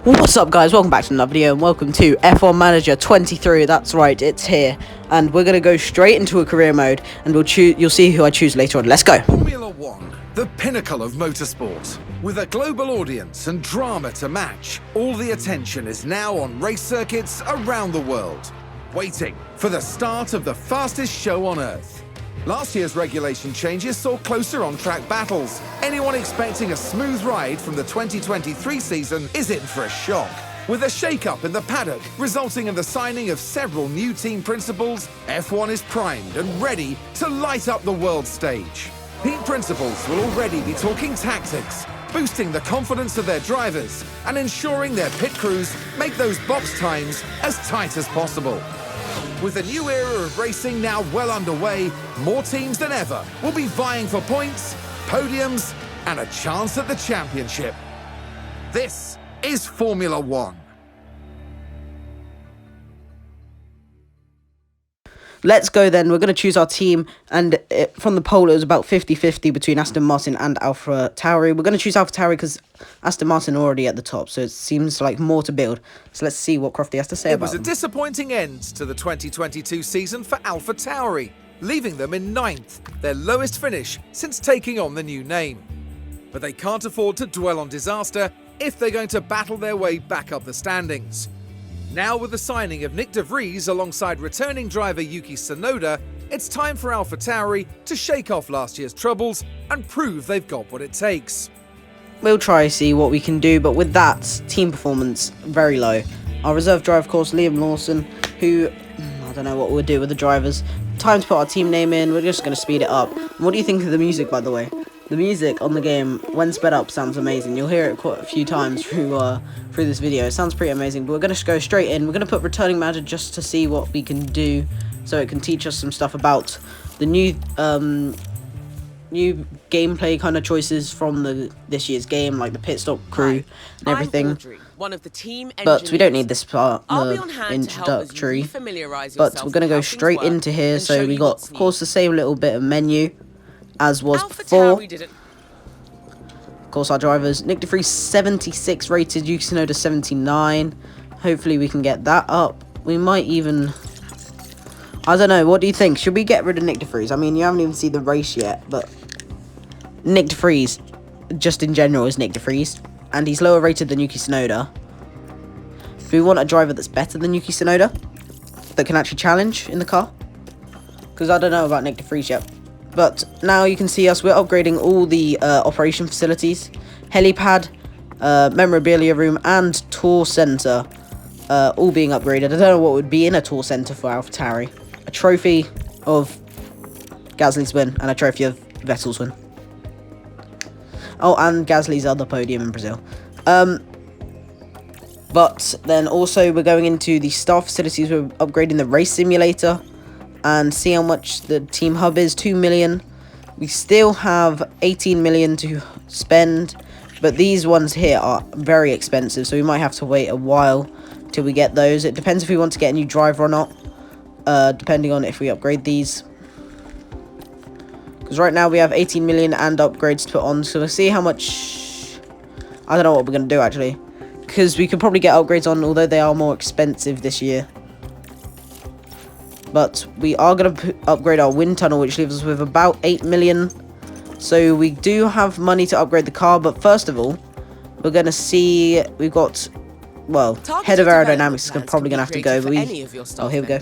What's up, guys? Welcome back to another video and welcome to F1 Manager 23. That's right, it's here, and we're gonna go straight into a career mode, and you'll see who I choose later on. Let's go. Formula One, the pinnacle of motorsport. With a global audience and drama to match, all the attention is now on race circuits around the world, waiting for the start of the fastest show on Earth. Last year's regulation changes saw closer on-track battles. Anyone expecting a smooth ride from the 2023 season is in for a shock. With a shake-up in the paddock resulting in the signing of several new team principals, F1 is primed and ready to light up the world stage. Team principals will already be talking tactics, boosting the confidence of their drivers and ensuring their pit crews make those box times as tight as possible. With a new era of racing now well underway, more teams than ever will be vying for points, podiums, and a chance at the championship. This is Formula One. Let's go then. We're going to choose our team, and from the poll it was about 50-50 between Aston Martin and Alpha Tauri. We're going to choose Alpha Tauri because Aston Martin are already at the top, so it seems like more to build. So let's see what Crofty has to say about them. It was a disappointing end to the 2022 season for Alpha Tauri, leaving them in 9th, their lowest finish since taking on the new name. But they can't afford to dwell on disaster if they're going to battle their way back up the standings. Now, with the signing of Nick de Vries alongside returning driver Yuki Tsunoda, it's time for Alpha Tauri to shake off last year's troubles and prove they've got what it takes. We'll try to see what we can do, but with that, team performance very low. Our reserve driver, of course, Liam Lawson, who, I don't know what we'll do with the drivers. Time to put our team name in, we're just going to speed it up. What do you think of the music, by the way? The music on the game, when sped up, sounds amazing. You'll hear it quite a few times through this video. It sounds pretty amazing, but we're going to go straight in. We're going to put returning manager just to see what we can do, so it can teach us some stuff about the new gameplay kind of choices from this year's game, like the pit stop crew and everything. Audrey, one of the team but we don't need this part, introductory. But we're going to go straight into here. So we got, of course, the same little bit of menu as was before. Of course, our drivers, Nick de Vries 76 rated, Yuki Tsunoda 79. Hopefully we can get that up. We might even, I don't know, what do you think? Should we get rid of Nick de Vries? I mean, you haven't even seen the race yet, but Nick de Vries, just in general, is Nick de Vries, and he's lower rated than Yuki Tsunoda. Do we want a driver that's better than Yuki Tsunoda, that can actually challenge in the car? Because I don't know about Nick de Vries yet. But now you can see us, we're upgrading all the operation facilities. Helipad, memorabilia room, and tour centre, all being upgraded. I don't know what would be in a tour centre for Alpha Tauri. A trophy of Gasly's win, and a trophy of Vettel's win. Oh, and Gasly's other podium in Brazil. But then also we're going into the staff facilities, we're upgrading the race simulator. And see how much the team hub is, 2 million. We still have 18 million to spend, but these ones here are very expensive, so we might have to wait a while till we get those. It depends if we want to get a new driver or not, depending on if we upgrade these. Because right now we have 18 million and upgrades to put on, so we'll see how much. I don't know what we're going to do actually, because we could probably get upgrades on, although they are more expensive this year. But we are going to upgrade our wind tunnel, which leaves us with about 8 million. So we do have money to upgrade the car. But first of all, we're going to see, we've got, well, head of aerodynamics is probably going to have to go. But oh, here we go.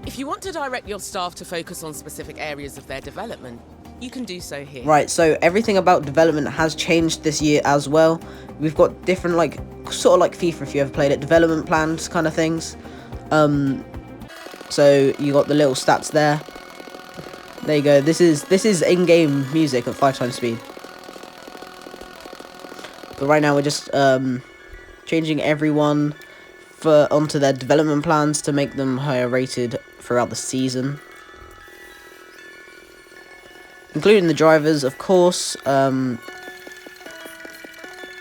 If you want to direct your staff to focus on specific areas of their development, you can do so here. Right, so everything about development has changed this year as well. We've got different, like, sort of like FIFA if you ever played it, development plans kind of things. So you got the little stats there. There you go. This is in-game music at 5 times speed. But right now we're just changing everyone onto their development plans to make them higher rated throughout the season, including the drivers, of course. I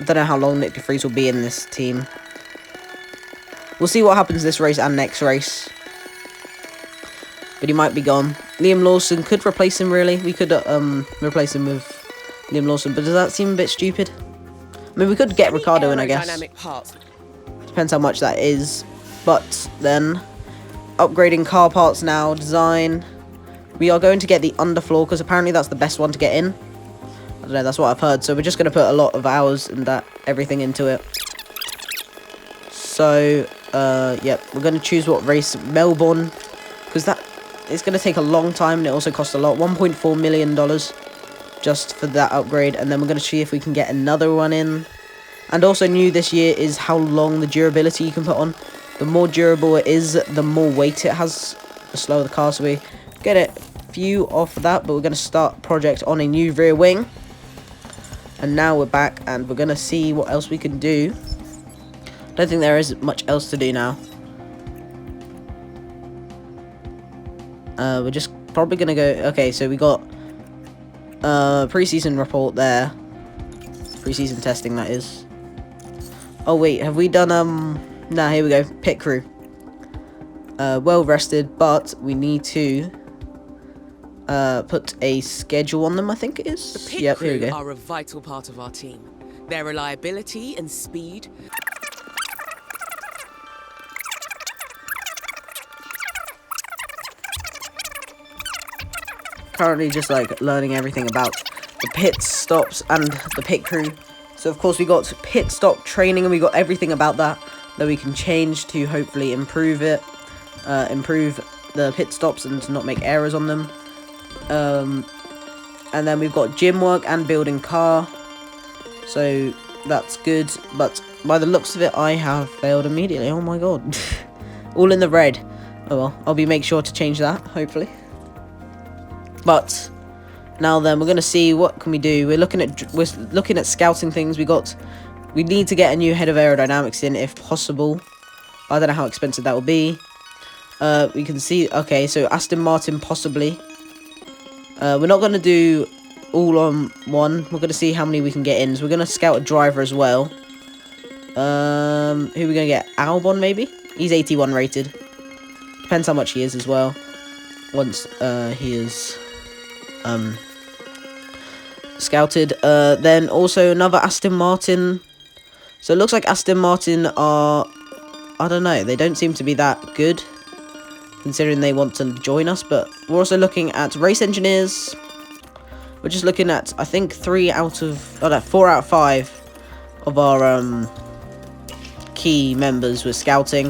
don't know how long Nick de Vries will be in this team. We'll see what happens this race and next race. But he might be gone. Liam Lawson could replace him, really. We could replace him with Liam Lawson. But does that seem a bit stupid? I mean, we could get Any Ricardo in, I guess. aerodynamic parts. Depends how much that is. But then, upgrading car parts now, design. We are going to get the underfloor, because apparently that's the best one to get in. I don't know, that's what I've heard. So we're just going to put a lot of hours and everything into it. So, yep, we're going to choose what race. Melbourne, because that it's going to take a long time, and it also costs a lot. $1.4 million just for that upgrade. And then we're going to see if we can get another one in. And also new this year is how long the durability you can put on. The more durable it is, the more weight it has, the slower the car. So we get a few off of that, but we're going to start project on a new rear wing. And now we're back, and we're going to see what else we can do. Don't think there is much else to do now. We're just probably going to go... Okay, so we got pre-season report there. Pre-season testing, that is. Oh, wait, have we done... Nah, here we go. Pit crew. Well rested, but we need to put a schedule on them, I think it is. The pit yep, crew here we go. are a vital part of our team. Their reliability and speed... Currently just like learning everything about the pit stops and the pit crew. So of course we got pit stop training, and we got everything about that we can change to hopefully improve it, improve the pit stops and to not make errors on them. And then we've got gym work and building car, so that's good. But by the looks of it, I have failed immediately. Oh my god. All in the red. Oh well, I'll make sure to change that hopefully. But now then, we're gonna see what can we do. We're looking at scouting things. We need to get a new head of aerodynamics in if possible. I don't know how expensive that will be. We can see, okay, so Aston Martin possibly. We're not gonna do all on one. We're gonna see how many we can get in. So we're gonna scout a driver as well. Who are we gonna get? Albon maybe? He's 81 rated. Depends how much he is as well. Once he is scouted. Then also another Aston Martin. So it looks like Aston Martin are, I don't know, they don't seem to be that good considering they want to join us. But we're also looking at race engineers. We're just looking at, I think, 4 out of 5 of our key members were scouting.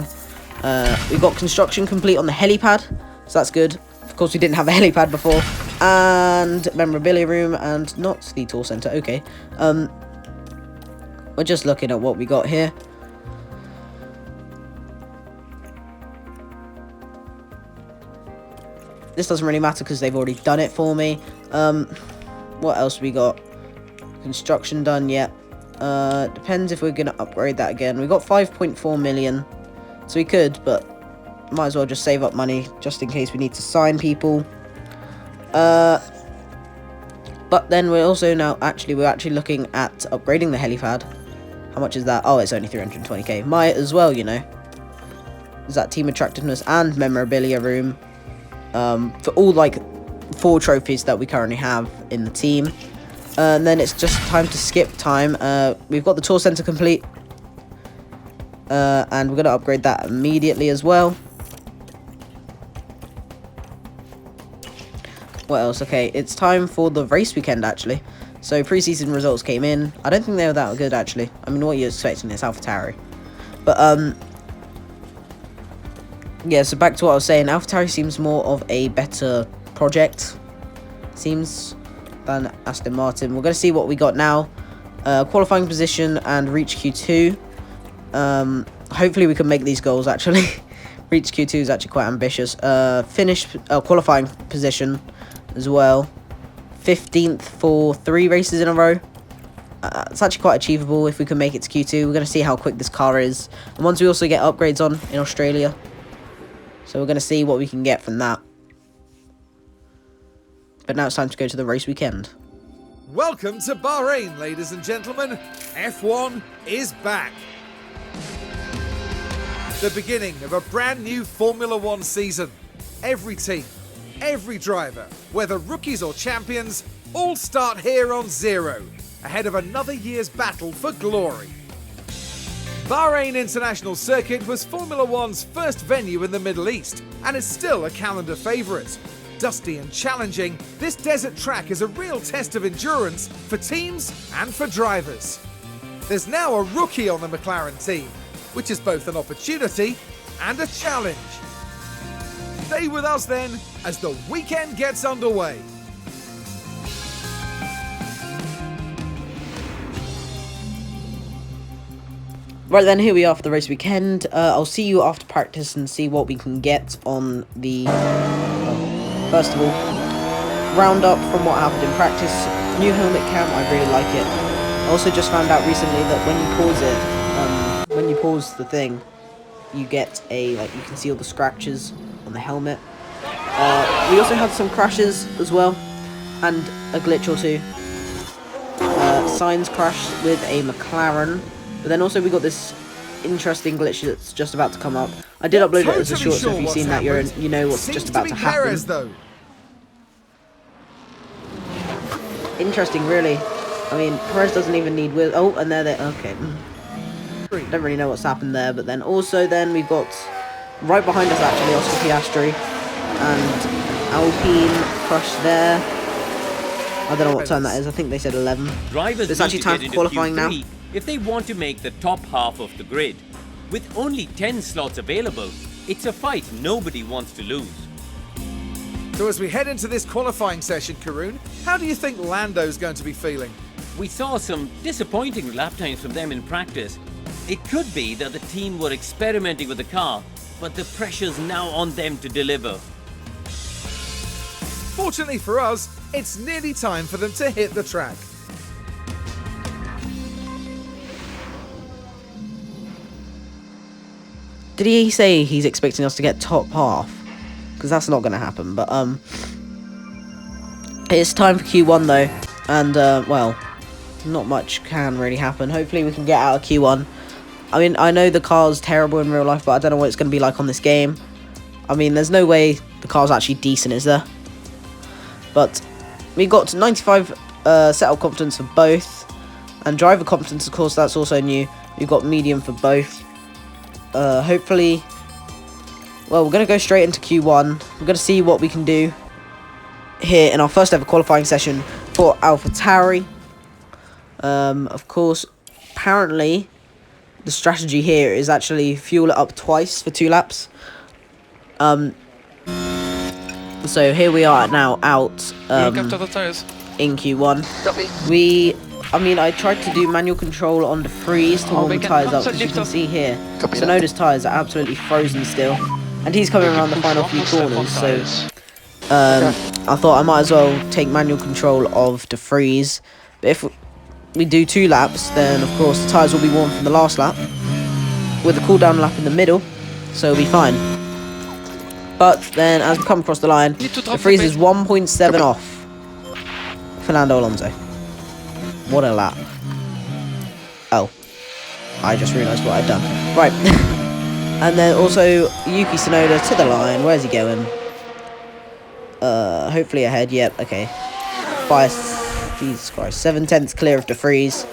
We've got construction complete on the helipad, so that's good. Of course, we didn't have a helipad before. And memorabilia room, and not the tour center. Okay. We're just looking at what we got here. This doesn't really matter because they've already done it for me. What else we got? Construction done yet. Depends if we're going to upgrade that again. We got 5.4 million. So we could, but might as well just save up money just in case we need to sign people. But then we're also now we're actually looking at upgrading the helipad. How much is that? Oh, it's only 320k. Might as well, you know. Is that team attractiveness and memorabilia room? For all like 4 trophies that we currently have in the team. And then it's just time to skip time. We've got the tour center complete. And we're going to upgrade that immediately as well. What else? Okay, it's time for the race weekend, actually. So, pre-season results came in. I don't think they were that good, actually. I mean, what you're expecting is Alpha Tauri. But, yeah, so back to what I was saying. Alpha Tauri seems more of a better project, seems, than Aston Martin. We're going to see what we got now. Qualifying position and reach Q2. Hopefully we can make these goals, actually. Reach Q2 is actually quite ambitious. Finish qualifying position as well. 15th for 3 races in a row. It's actually quite achievable if we can make it to Q2. We're going to see how quick this car is. And once we also get upgrades on in Australia. So we're going to see what we can get from that. But now it's time to go to the race weekend. Welcome to Bahrain, ladies and gentlemen. F1 is back. The beginning of a brand new Formula One season. Every team, every driver, whether rookies or champions, all start here on zero. ahead of another year's battle for glory. Bahrain International Circuit was Formula One's first venue in the Middle East and is still a calendar favourite. Dusty and challenging, this desert track is a real test of endurance for teams and for drivers. There's now a rookie on the McLaren team, which is both an opportunity and a challenge. Stay with us then as the weekend gets underway. Right then, here we are for the race weekend. I'll see you after practice and see what we can get on the, first of all, roundup from what happened in practice. New helmet cam, I really like it. I also just found out recently that when you pause it, when you pause the thing, you get a, like, you can see all the scratches on the helmet. We also had some crashes as well, and a glitch or two. Signs crashed with a McLaren. But then also we got this interesting glitch that's just about to come up. I did upload it as a short, so if you've seen that, you know what's just about to happen. Interesting, really. I mean, Perez doesn't even need wheels. Oh, and there they. Okay. Don't really know what's happened there, but then also we've got right behind us actually Oscar Piastri and Alpine crushed there. I don't know what turn that is. I think they said 11. Drivers it's actually time for qualifying now. If they want to make the top half of the grid. With only 10 slots available, it's a fight nobody wants to lose. So as we head into this qualifying session, Karun, how do you think Lando's going to be feeling? We saw some disappointing lap times from them in practice. It could be that the team were experimenting with the car, but the pressure's now on them to deliver. Fortunately for us, it's nearly time for them to hit the track. Did he say he's expecting us to get top half? Because that's not going to happen. But it's time for Q1 though, and well, not much can really happen. Hopefully we can get out of Q1. I mean, I know the car's terrible in real life, but I don't know what it's going to be like on this game. I mean, there's no way the car's actually decent, is there? But we got 95 setup confidence for both, and driver confidence, of course, that's also new. We've got medium for both. Hopefully, well, we're going to go straight into Q1. We're going to see what we can do here in our first ever qualifying session for Alpha Tauri. Of course, apparently, the strategy here is actually fuel it up twice for 2 laps. So here we are now out in Q1. I mean, I tried to do manual control on the freeze to warm the tyres up, as you can see here. Tsunoda's tyres are absolutely frozen still, and he's coming around the final few corners, so I thought I might as well take manual control of the freeze. But if we do 2 laps, then of course the tyres will be warm from the last lap, with a cool down lap in the middle, so it'll be fine. But then, as we come across the line, the freeze is 1.7 off Fernando Alonso. What a lap. Oh. I just realised what I'd done. Right. And then also, Yuki Tsunoda to the line. Where's he going? Hopefully ahead. Yep, okay. Jesus Christ. 7 tenths clear of the freeze.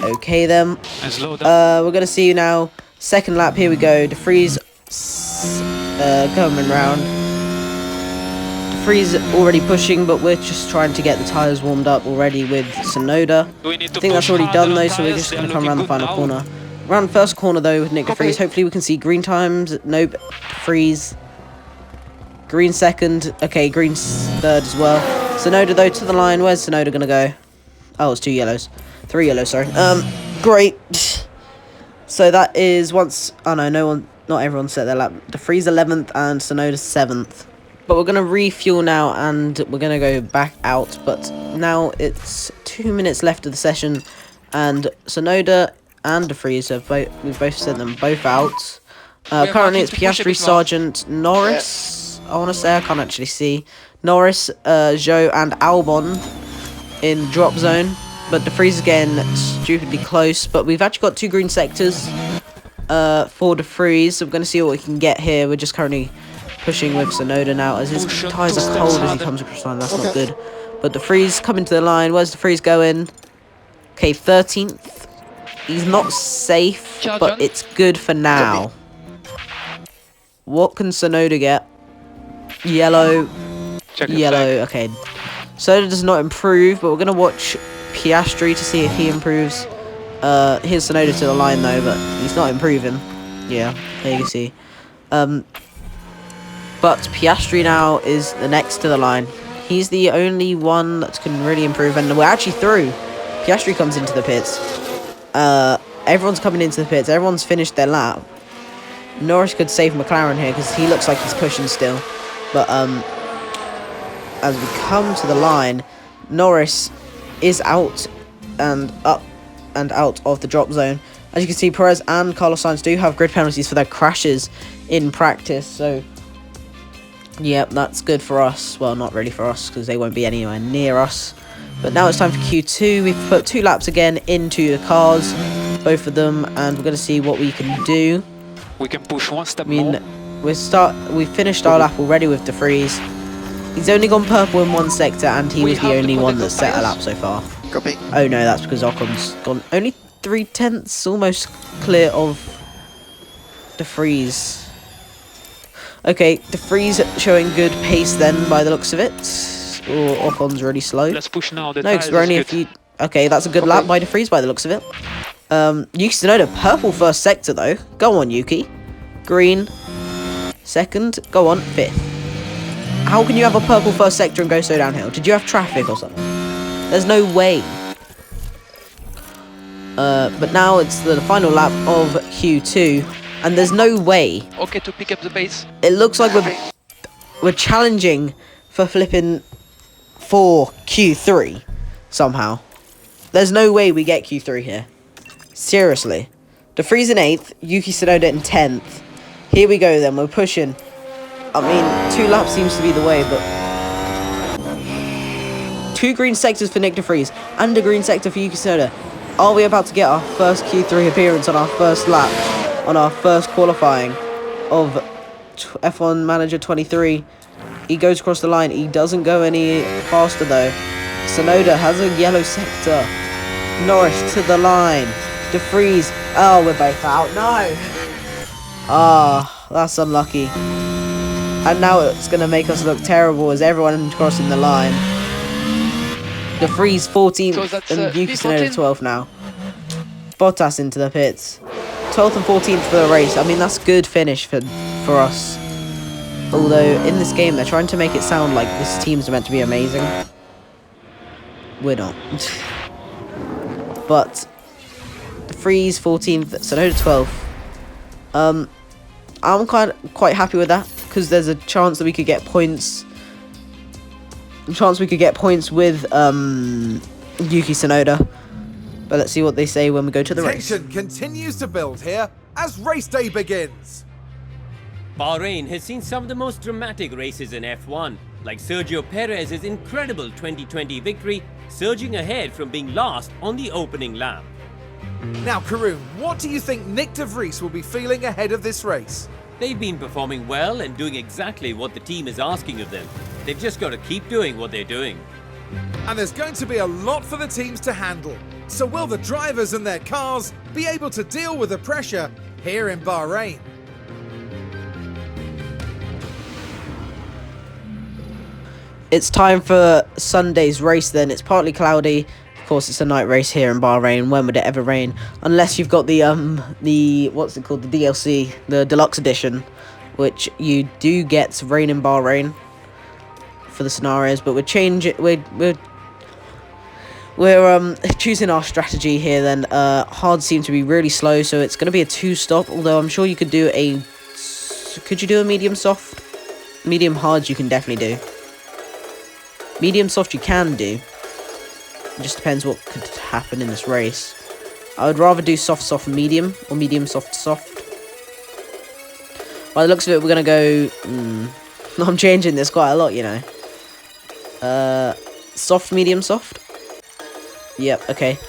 Okay, then. We're going to see now. Second lap. Here we go. The freeze coming round. Freeze already pushing, but we're just trying to get the tyres warmed up already with Tsunoda. I think that's already done though, so we're just going to come around the final corner. Around the first corner though with Nick de Vries, hopefully we can see green times. Nope, freeze. Green second, okay, green third as well. Tsunoda though to the line, where's Tsunoda going to go? Oh, it's 2 yellows. 3 yellows, sorry. Great. So that is once, oh no, not everyone set their lap. De Vries 11th and Tsunoda 7th. But we're going to refuel now, and we're going to go back out. But now it's 2 minutes left of the session, and Tsunoda and De Vries we've both sent them both out. Currently it's Piastri, Sargent, Norris. I want to say, I can't actually see. Norris, Zhou, and Albon in drop zone. But De Vries again stupidly close. But we've actually got 2 green sectors for De Vries. So we're going to see what we can get here. We're just currently pushing with Tsunoda now, as his tyres are cold as he comes across the line. That's not good. But De Vries coming to the line. Where's De Vries going? Okay, 13th. He's not safe, but it's good for now. What can Tsunoda get? Yellow. Yellow. Okay. Tsunoda does not improve, but we're going to watch Piastri to see if he improves. Here's Tsunoda to the line, though, but he's not improving. Yeah, there you see. But Piastri now is the next to the line. He's the only one that can really improve, and we're actually through. Piastri comes into the pits. Everyone's coming into the pits. Everyone's finished their lap. Norris could save McLaren here because he looks like he's pushing still. But as we come to the line, Norris is out and up and out of the drop zone. As you can see, Perez and Carlos Sainz do have grid penalties for their crashes in practice. So, yep, that's good for us. Well, not really for us because they won't be anywhere near us. But now it's time for Q2. We've put 2 laps again into the cars, both of them, and we're going to see what we can do. We can push one step more. We finished our lap already with De Vries. He's only gone purple in one sector, and he was the only one that set a lap so far. Copy. Oh no, that's because Ocon's gone only 3/10, almost clear of De Vries. Okay, De Vries showing good pace then by the looks of it. Or Ocon's really slow. Let's push now. No, because we're only a few. Okay, that's a good lap by De Vries by the looks of it. Yuki Tsunoda, purple first sector though. Go on, Yuki. Green, second. Go on, 5th. How can you have a purple first sector and go so downhill? Did you have traffic or something? There's no way. But now it's the final lap of Q2, and there's no way. Okay, to pick up the pace. It looks like we're challenging for flipping for Q3 somehow. There's no way we get Q3 here. Seriously. De Vries in 8th, Yuki Tsunoda in 10th. Here we go then, we're pushing. I mean, 2 laps seems to be the way, but 2 green sectors for Nick De Vries and a green sector for Yuki Tsunoda. Are we about to get our first Q3 appearance on our first lap, on our first qualifying of F1 Manager 23? He goes across the line. He doesn't go any faster though. Tsunoda has a yellow sector. Norris to the line. De Vries. Oh, we're both out. No. Ah, that's unlucky. And now it's going to make us look terrible as everyone crossing the line. De Vries 14th and Yuki Tsunoda 12th now. Bottas into the pits. 12th and 14th for the race. I mean, that's good finish for us. Although, in this game, they're trying to make it sound like this team's meant to be amazing. We're not. But, De Vries 14th, Tsunoda 12th. I'm quite happy with that, because there's a chance that we could get points. With Yuki Tsunoda. But let's see what they say when we go to the race. Tension continues to build here as race day begins. Bahrain has seen some of the most dramatic races in F1, like Sergio Perez's incredible 2020 victory, surging ahead from being last on the opening lap. Now, Karun, what do you think Nick De Vries will be feeling ahead of this race? They've been performing well and doing exactly what the team is asking of them. They've just got to keep doing what they're doing. And there's going to be a lot for the teams to handle. So will the drivers and their cars be able to deal with the pressure here in Bahrain? It's time for Sunday's race then. It's partly cloudy. Of course, it's a night race here in Bahrain. When would it ever rain? Unless you've got the what's it called? The DLC, the deluxe edition, which you do get rain in Bahrain for the scenarios. But we're choosing our strategy here then. Hard seem to be really slow, so it's going to be a 2-stop. Although I'm sure you could do a. Could you do a medium soft? Medium hard you can definitely do. Medium soft you can do. It just depends what could happen in this race. I would rather do soft medium or medium soft. By the looks of it, we're gonna go. I'm changing this quite a lot, you know. Soft, medium, soft. Yep. Okay.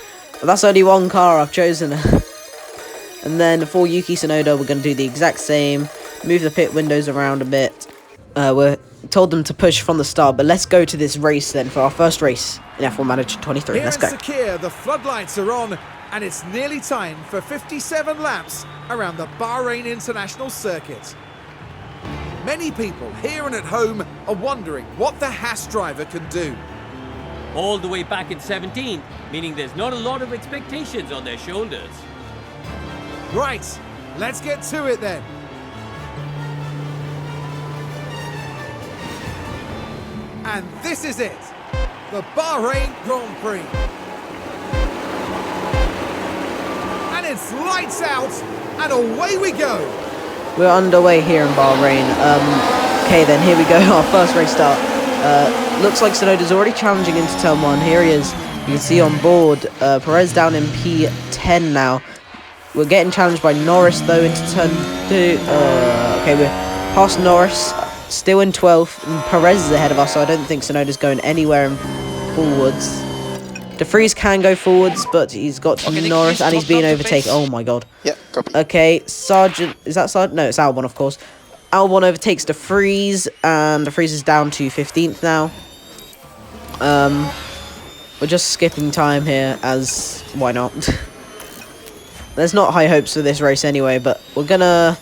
But that's only one car I've chosen. And then for Yuki Tsunoda, we're gonna do the exact same. Move the pit windows around a bit. we told them to push from the start, but let's go to this race then for our first race in F1 Manager 23. Here Let's in go. Sakir, the floodlights are on, and it's nearly time for 57 laps around the Bahrain International Circuit. Many people here and at home are wondering what the Haas driver can do. All the way back in 17th, meaning there's not a lot of expectations on their shoulders. Right, let's get to it then. And this is it, the Bahrain Grand Prix. And it's lights out, and away we go. We're underway here in Bahrain. Okay, then here we go. Our first race start. Looks like Tsunoda's already challenging into turn 1. Here he is. You can see on board. Perez down in P10 now. We're getting challenged by Norris though into turn 2. Okay, we're past Norris. Still in 12th. And Perez is ahead of us, so I don't think Tsunoda's going anywhere in forwards. De Vries can go forwards, but he's got Norris and he's being overtaken. Oh my god. Yeah, copy. Okay, Sargent. Is that Sargent? No, it's Albon, of course. Albon overtakes De Vries, and De Vries is down to 15th now. We're just skipping time here, as why not? There's not high hopes for this race anyway, but we're gonna.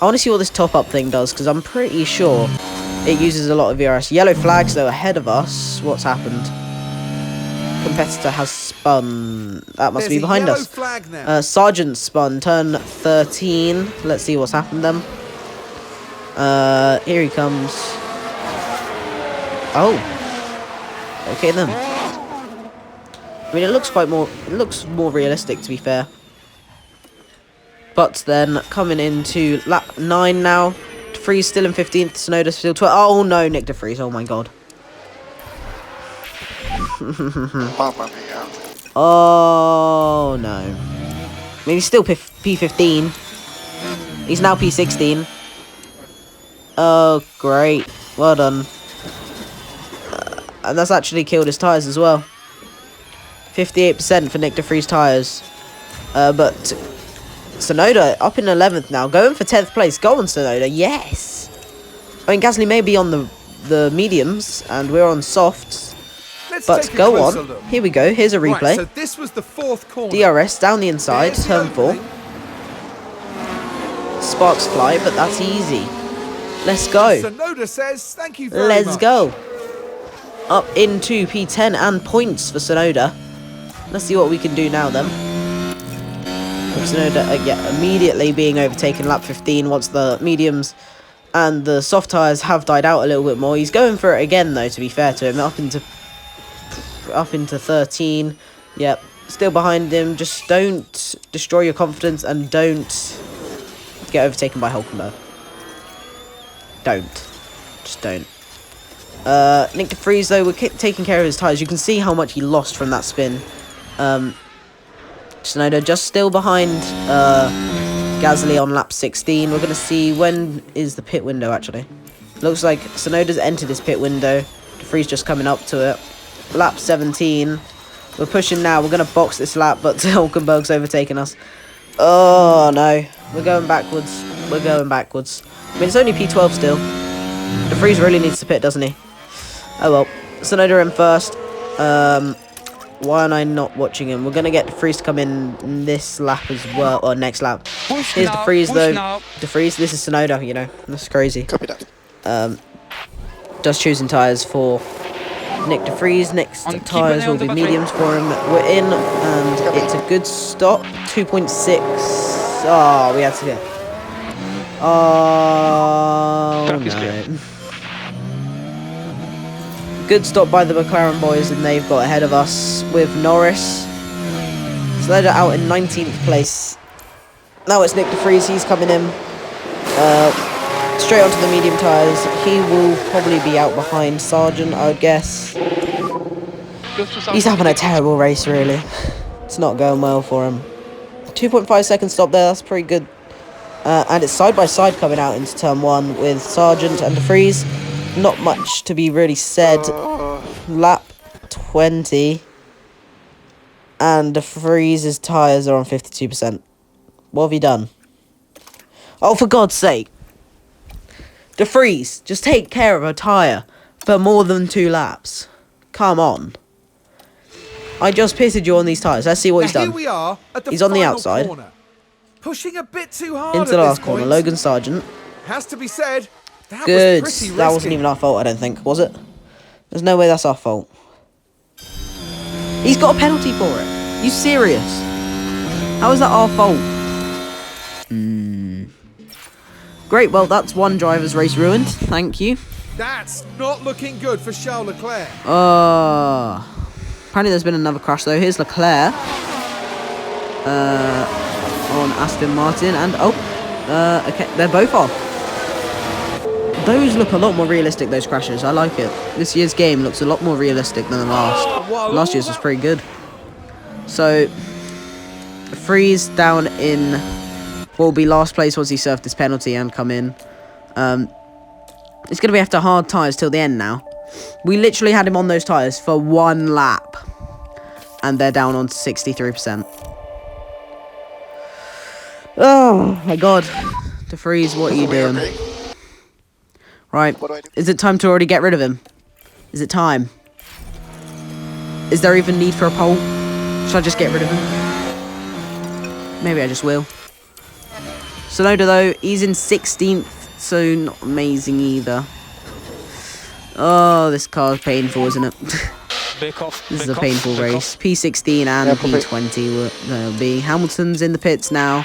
I want to see what this top-up thing does, because I'm pretty sure it uses a lot of ERS. Yellow flags, though, ahead of us. What's happened? Competitor has spun. That must be behind us. Sargent spun, turn 13. Let's see what's happened then. Here he comes. Oh. Okay then. I mean, it looks more realistic, to be fair. But then coming into lap 9 now. De Vries still in 15th. Tsunoda still 12th. Oh no, Nick De Vries. Oh my god. Mamma mia. Oh no. I mean, he's still P15. He's now P16. Oh, great. Well done. And that's actually killed his tyres as well. 58% for Nick De Vries tyres. But Tsunoda up in 11th now. Going for 10th place. Go on, Tsunoda. Yes. I mean, Gasly may be on the mediums, and we're on softs. But go on. Look. Here we go. Here's a replay. Right, so this was the 4th corner. DRS down the inside. Turn 4. Sparks fly, but that's easy. Let's go. Tsunoda says thank you very Let's much. go. Up into P10 and points for Tsunoda. Let's see what we can do now then. Tsunoda immediately being overtaken lap 15 once the mediums and the soft tyres have died out a little bit more. He's going for it again though, to be fair to him. Up into 13. Yep. Still behind him. Just don't destroy your confidence and don't get overtaken by Hulkenberg. Don't. Just don't. Nick De Vries, though, we're taking care of his tyres. You can see how much he lost from that spin. Tsunoda just still behind Gasly on lap 16. We're going to see when is the pit window, actually. Looks like Tsunoda's entered his pit window. De Vries just coming up to it. Lap 17. We're pushing now. We're going to box this lap, but Hulkenberg's overtaken us. Oh, no. We're going backwards. We're going backwards. I mean, it's only P12 still. De Vries really needs to pit, doesn't he? Oh, well. Tsunoda in first. Why am I not watching him? We're going to get De Vries to come in this lap as well, or next lap. Here's De Vries, though. De Vries, this is Tsunoda, you know. That's crazy. Copy that. Just choosing tyres for Nick De Vries. Next tyres will be mediums for him. We're in, and it's a good stop. 2.6. Oh, we had to get... Oh, no. Good stop by the McLaren boys, and they've got ahead of us with Norris. Tsunoda out in 19th place. Now it's Nick De Vries. He's coming in. Straight onto the medium tyres. He will probably be out behind Sargent, I would guess. He's having a terrible race, really. It's not going well for him. 2.5 second stop there. That's pretty good. And it's side by side coming out into turn 1 with Sargent and De Vries. Not much to be really said. Lap 20. And De Vries' tyres are on 52%. What have you done? Oh, for God's sake. DeFreeze, just take care of a tyre for more than 2 laps. Come on. I just pitted you on these tyres. Let's see what he's done. Here we are at the He's on the final outside. corner. Pushing a bit too hard Into at the this last corner. point. Logan Sargent. Has to be said, that Good. was pretty That wasn't risky. even our fault, I don't think. Was it? There's no way that's our fault. He's got a penalty for it. You serious? How is that our fault? Great, well, that's one driver's race ruined. Thank you. That's not looking good for Charles Leclerc. Apparently there's been another crash, though. Here's Leclerc. On Aston Martin. And, okay, they're both off. Those look a lot more realistic, those crashes. I like it. This year's game looks a lot more realistic than the last. Last year's was pretty good. So, Freeze down in what will be last place once he served this penalty and come in. It's going to be after hard tyres till the end now. We literally had him on those tyres for 1 lap. And they're down on 63%. Oh, my God. DeFreeze, what are you doing? Okay. Right. What do I do? Is it time to already get rid of him? Is it time? Is there even need for a pole? Should I just get rid of him? Maybe I just will. Tsunoda, though, he's in 16th, so not amazing either. Oh, this car's painful, isn't it? This is a painful race. P16 and P20 will be. Hamilton's in the pits now.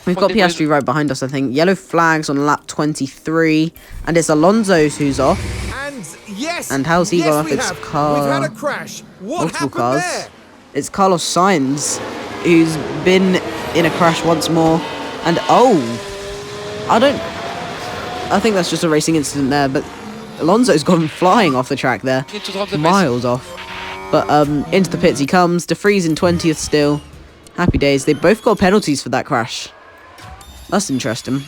We've got Piastri right behind us, I think. Yellow flags on lap 23. And it's Alonso's who's off. And yes, And how's he gone off? It's We've had a crash. What multiple happened cars. there? It's Carlos Sainz, who's been in a crash once more. And I think that's just a racing incident there, but Alonso's gone flying off the track there. Miles off. But into the pits he comes. DeFreeze in 20th still. Happy days. They both got penalties for that crash. That's interesting.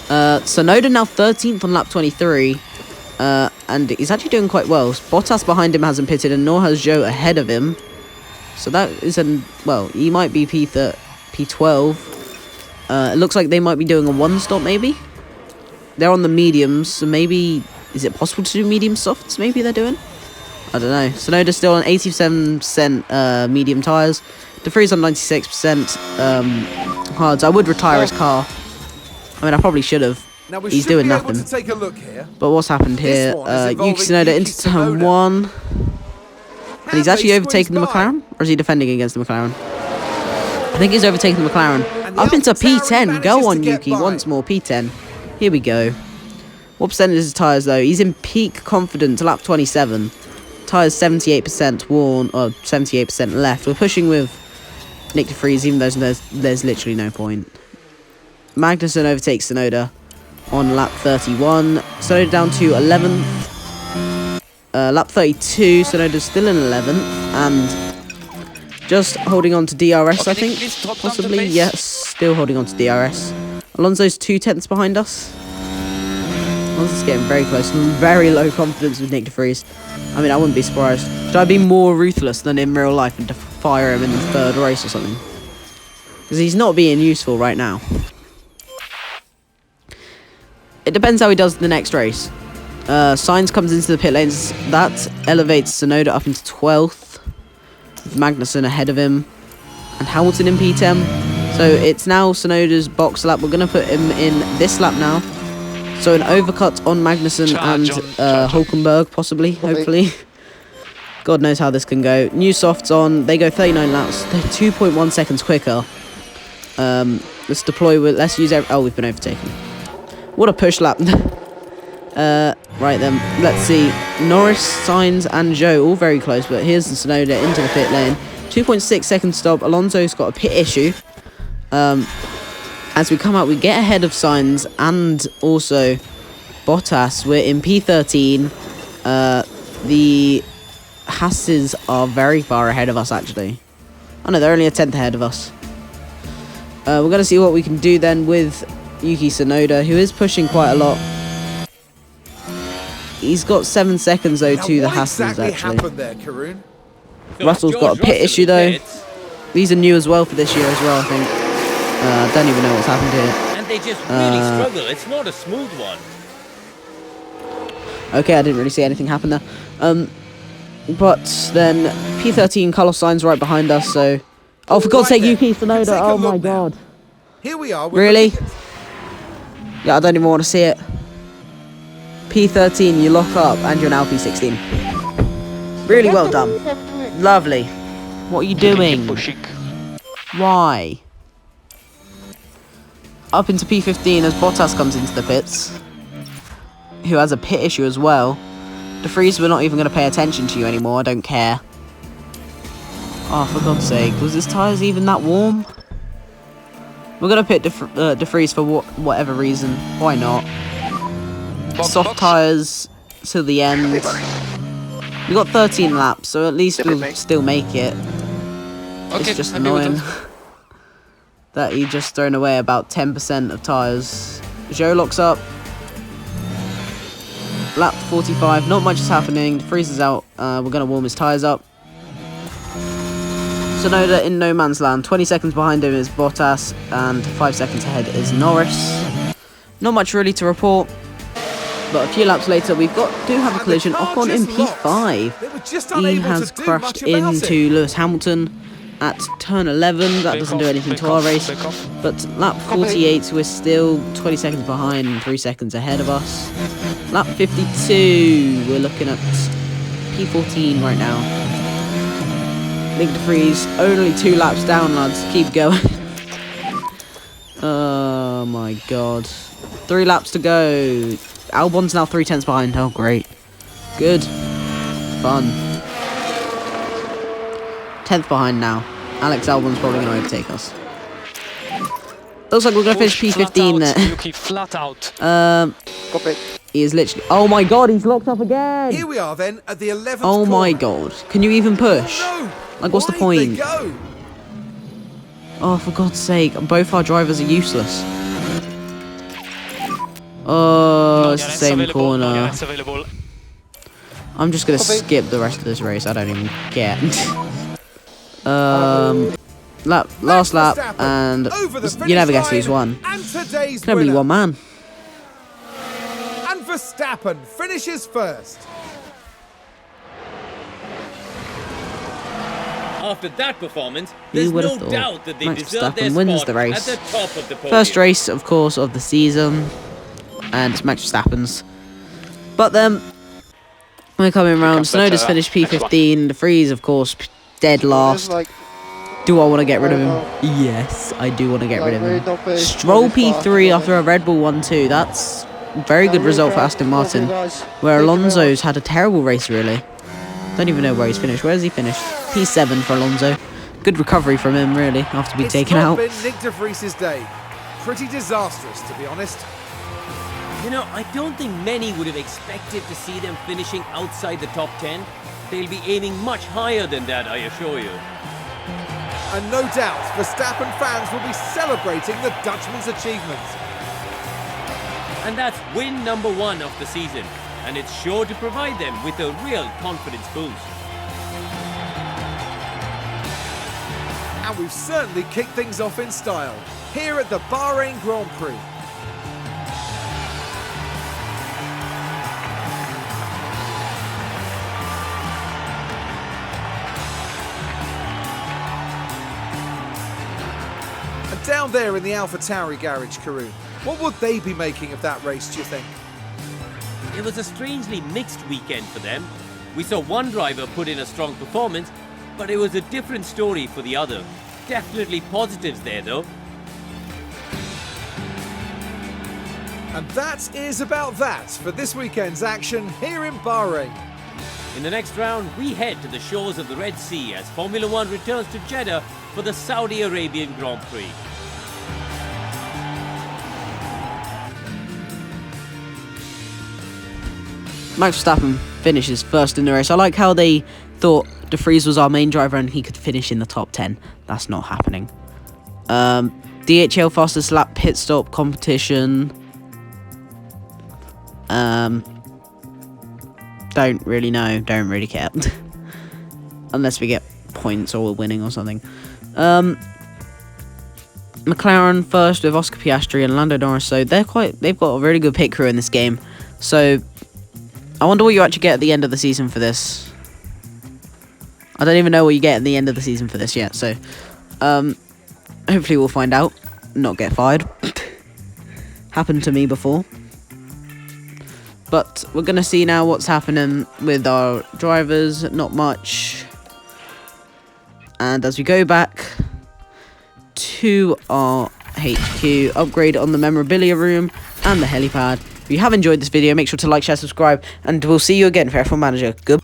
Tsunoda now 13th on lap 23. And he's actually doing quite well. Bottas behind him hasn't pitted, and nor has Zhou ahead of him. So that is he might be P12. It looks like they might be doing a 1-stop, maybe. They're on the mediums, so maybe... Is it possible to do medium softs, maybe they're doing? I don't know. Tsunoda's still on 87% medium tyres. DeFreeze on 96% hards. I would retire his car. I mean, I probably should have. Now we He's should doing be able nothing. to take a look here. But what's happened here? This one is involving Yuki Tsunoda into Yuki turn Tsunoda. 1. And he's Have actually they overtaken the squeezed by? McLaren? Or is he defending against the McLaren? I think he's overtaken the McLaren. And the Up into AlphaTauri P10. manages Go to on, get Yuki. by. Once more, P10. Here we go. What percentage is his tyres, though? He's in peak confidence, lap 27. Tyres 78% worn, or 78% left. We're pushing with Nick DeFreeze, even though there's literally no point. Magnussen overtakes Tsunoda on lap 31. Tsunoda down to 11th. Lap 32, Tsunoda's still in 11th. And just holding on to DRS, I think. Possibly, yes. Still holding on to DRS. Alonso's 2 tenths behind us. Alonso's getting very close. Very low confidence with Nick DeFreeze. I mean, I wouldn't be surprised. Should I be more ruthless than in real life and to fire him in the 3rd race or something? Because he's not being useful right now. It depends how he does the next race. Sainz comes into the pit lanes. That elevates Tsunoda up into 12th. With Magnussen ahead of him. And Hamilton in P10. So it's now Tsunoda's box lap. We're going to put him in this lap now. So an overcut on Magnussen and Hulkenberg, possibly, hopefully. God knows how this can go. New softs on. They go 39 laps. They're 2.1 seconds quicker. Let's deploy with... Let's use... Oh, we've been overtaken. What a push lap. Right then. Let's see. Norris, Sainz and Zhou all very close. But here's the Tsunoda into the pit lane. 2.6 second stop. Alonso's got a pit issue. As we come out, we get ahead of Sainz and also Bottas. We're in P13. The Hasses are very far ahead of us, actually. Oh no, they're only a 10th ahead of us. We're going to see what we can do then with Yuki Tsunoda, who is pushing quite a lot. He's got 7 seconds, though, to the Hasses, exactly actually. happened there, Karun? Russell's got a pit issue, though. These are new as well for this year as well, I think. Don't even know what's happened here. And they just really struggle. It's not a smooth one. Okay, I didn't really see anything happen there. But then P13 Carlos Sainz right behind us, so... Oh, for God's sake, Yuki Tsunoda, oh my god. Here we are. Really? Yeah, I don't even want to see it. P13, you lock up, and you're now P16. Really well done. Lovely. What are you doing? Why? Up into P15 as Bottas comes into the pits, who has a pit issue as well. De Vries, we're not even going to pay attention to you anymore, I don't care. Oh, for God's sake, was his tyres even that warm? We're going to pit De Vries for whatever reason, why not? Soft tyres till the end. We got 13 laps, so at least we'll still make it. It's just annoying that he just thrown away about 10% of tyres. Joe locks up. Lap 45, not much is happening. De Vries is out. We're going to warm his tyres up. Tsunoda in no man's land. 20 seconds behind him is Bottas, and 5 seconds ahead is Norris. Not much really to report. But a few laps later, do have a collision. Ocon in P5. He has crashed into Lewis Hamilton at turn 11. That doesn't do anything to our race. But lap 48, we're still 20 seconds behind and 3 seconds ahead of us. Lap 52, we're looking at P14 right now. Big De Vries, only 2 laps down, lads. Keep going. Oh my god. 3 laps to go. Albon's now 3/10 behind. Oh, great. Good. Fun. 10th behind now. Alex Albon's probably going to overtake us. Looks like we're going to finish P15 there. Flat out. He is literally... Oh my god, he's locked up again! Here we are then at the 11th Oh my corner. god. Can you even push? No! Like, what's the point? Go? Oh, for God's sake. Both our drivers are useless. Oh, it's the same corner. I'm just going to skip the rest of this race. I don't even care. Last lap, and you never guess who's won. It's going to be one man. And Verstappen finishes first. After that performance, there's no doubt that they Max deserve their Verstappen wins spot the race. at the top of the podium. First race, of course, of the season. And it's Max Verstappen's. But then, we're coming around. Tsunoda's finished P15. De Vries, of course, dead last. Do I want to get rid of him? Yes, I do want to get rid of him. Stroll P3 after a Red Bull 1-2. That's a very good result for Aston Martin. Where Alonso's had a terrible race, really. Don't even know where he's finished. Where has he finished? P7 for Alonso. Good recovery from him, really, after being taken out. It's not been Nick De Vries' day. Pretty disastrous, to be honest. You know, I don't think many would have expected to see them finishing outside the top 10. They'll be aiming much higher than that, I assure you. And no doubt, Verstappen fans will be celebrating the Dutchman's achievement. And that's win number 1 of the season. And it's sure to provide them with a real confidence boost. And we've certainly kicked things off in style here at the Bahrain Grand Prix. And down there in the Alpha Tauri garage, Karun, what would they be making of that race, do you think? It was a strangely mixed weekend for them. We saw one driver put in a strong performance, but it was a different story for the other. Definitely positives there, though. And that is about that for this weekend's action here in Bahrain. In the next round, we head to the shores of the Red Sea as Formula One returns to Jeddah for the Saudi Arabian Grand Prix. Max Verstappen finishes first in the race. I like how they thought De Vries was our main driver and he could finish in the top 10. That's not happening. DHL fastest lap pit stop competition. Don't really know. Don't really care. Unless we get points or we're winning or something. McLaren first with Oscar Piastri and Lando Norris, so they've got a really good pit crew in this game. So I wonder what you actually get at the end of the season for this. I don't even know what you get at the end of the season for this yet, so hopefully we'll find out. Not get fired. Happened to me before. But we're going to see now what's happening with our drivers. Not much. And as we go back to our HQ, upgrade on the memorabilia room and the helipad. If you have enjoyed this video, make sure to like, share, subscribe, and we'll see you again for F1 Manager. Goodbye.